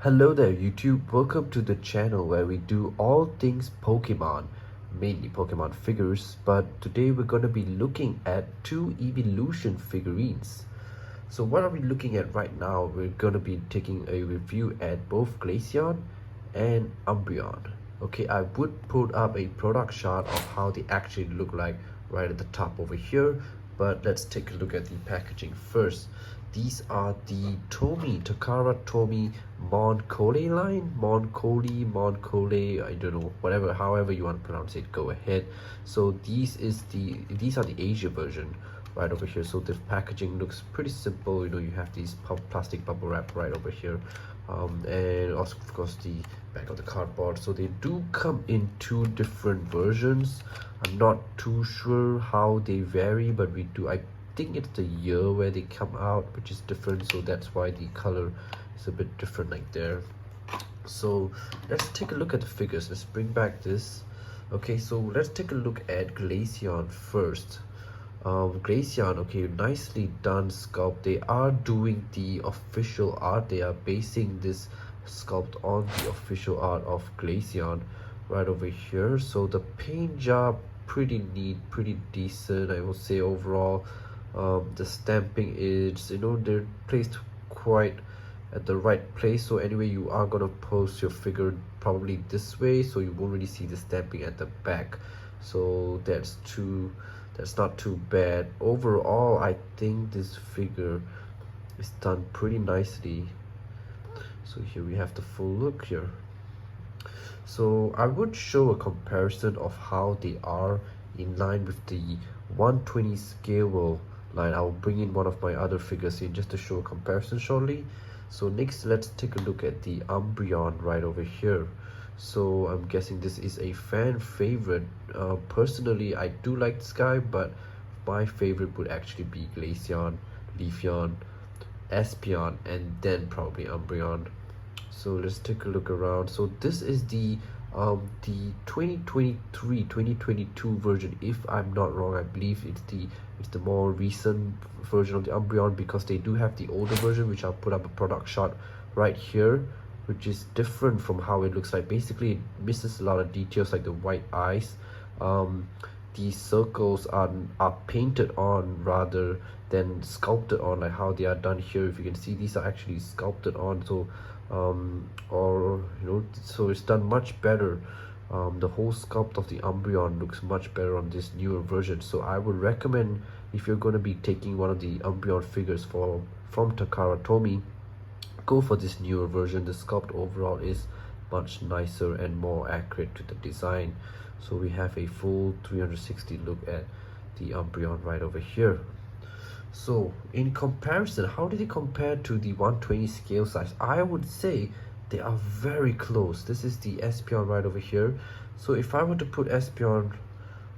Hello there YouTube, welcome to the channel where we do all things Pokemon, mainly Pokemon figures, but today we're going to be looking at two evolution figurines. So what are we looking at right now? We're going to be taking a review at both Glaceon and Umbreon. Okay, I would put up a product shot of how they actually look like right at the top over here, but let's take a look at the packaging first. These are the Takara Tomy Moncolle line. Moncolle, I don't know, whatever, however you want to pronounce it, go ahead. So these are the Asia version right over here. So the packaging looks pretty simple. You know, you have these plastic bubble wrap right over here, and also of course the back of the cardboard. So they do come in two different versions. I'm not too sure how they vary, but I think it's the year where they come out which is different, so that's why the color is a bit different like there. So let's take a look at the figures. Let's bring back this. Okay, so let's take a look at Glaceon first. Glaceon, okay, nicely done sculpt. They are doing the official art. They are basing this sculpt on the official art of Glaceon right over here. So the paint job, pretty neat, pretty decent, I will say overall. The stamping is, you know, they're placed quite at the right place. So anyway, you are gonna post your figure probably this way, so you won't really see the stamping at the back. So that's not too bad. Overall, I think this figure is done pretty nicely. So here we have the full look here. So I would show a comparison of how they are in line with the 120 scale line. I'll bring in one of my other figures in just to show a comparison shortly. So next, let's take a look at the Umbreon right over here. So I'm guessing this is a fan favorite. Personally, I do like this guy, but my favorite would actually be Glaceon, Leafeon, Espeon, and then probably Umbreon. So let's take a look around. So this is the 2023-2022 version, if I'm not wrong. I believe it's the more recent version of the Umbreon, because they do have the older version, which I'll put up a product shot right here, which is different from how it looks like. Basically, it misses a lot of details like the white eyes. These circles are painted on rather than sculpted on, like how they are done here. If you can see, these are actually sculpted on. So so it's done much better. The whole sculpt of the Umbreon looks much better on this newer version. So I would recommend, if you're going to be taking one of the Umbreon figures from Takara Tomy, go for this newer version. The sculpt overall is much nicer and more accurate to the design. So we have a full 360 look at the Umbreon right over here. So in comparison, how do they compare to the 120 scale size? I would say they are very close. This is the Espeon right over here. So if I were to put Espeon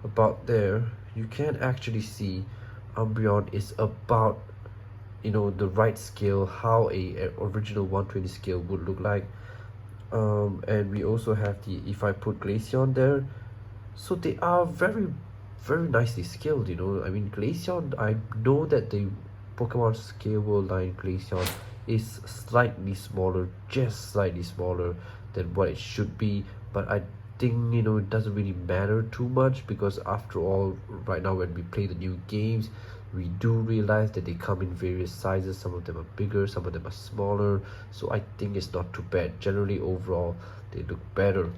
about there, you can actually see Umbreon is about, you know, the right scale, how a original 120 scale would look like. And we also have the, if I put Glaceon there, so they are very nicely scaled, you know. I mean, Glaceon, I know that the Pokemon Scale World line Glaceon is slightly smaller, just slightly smaller than what it should be, but I think, you know, it doesn't really matter too much, because after all, right now when we play the new games, we do realize that they come in various sizes. Some of them are bigger, some of them are smaller, so I think it's not too bad. Generally, overall, they look better.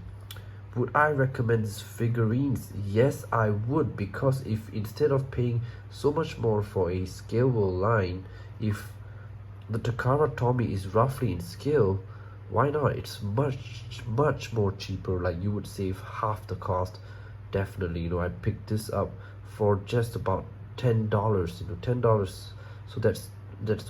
Would I recommend these figurines? Yes, I would, because if instead of paying so much more for a scalable line, if the Takara Tomy is roughly in scale, why not? It's much more cheaper. Like, you would save half the cost, definitely. You know, I picked this up for just about $10. You know, $10. So that's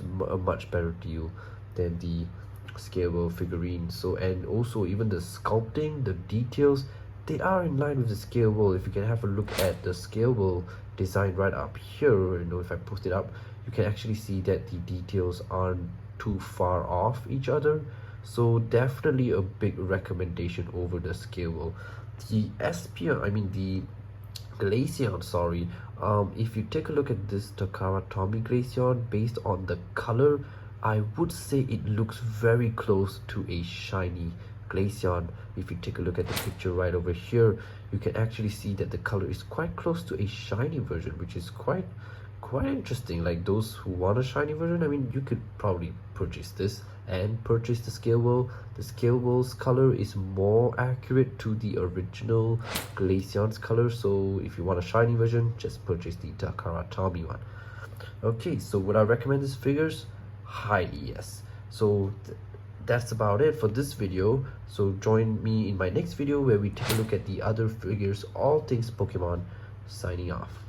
a much better deal than the scalable figurine. So, and also even the sculpting, the details, they are in line with the scalable. If you can have a look at the scalable design right up here, you know, if I post it up, you can actually see that the details aren't too far off each other. So definitely a big recommendation over the scalable. The Espeon, I mean the Glaceon, sorry, if you take a look at this Takara Tomy Glaceon, based on the color I would say it looks very close to a shiny Glaceon. If you take a look at the picture right over here, you can actually see that the color is quite close to a shiny version, which is quite interesting. Like those who want a shiny version, I mean, you could probably purchase this and purchase the scale wheel. The scale wheel's color is more accurate to the original Glaceon's color, so if you want a shiny version, just purchase the Takara Tomy one. Okay, so would I recommend these figures? Highly yes. So that's about it for this video. So join me in my next video where we take a look at the other figures, all things Pokemon. Signing off.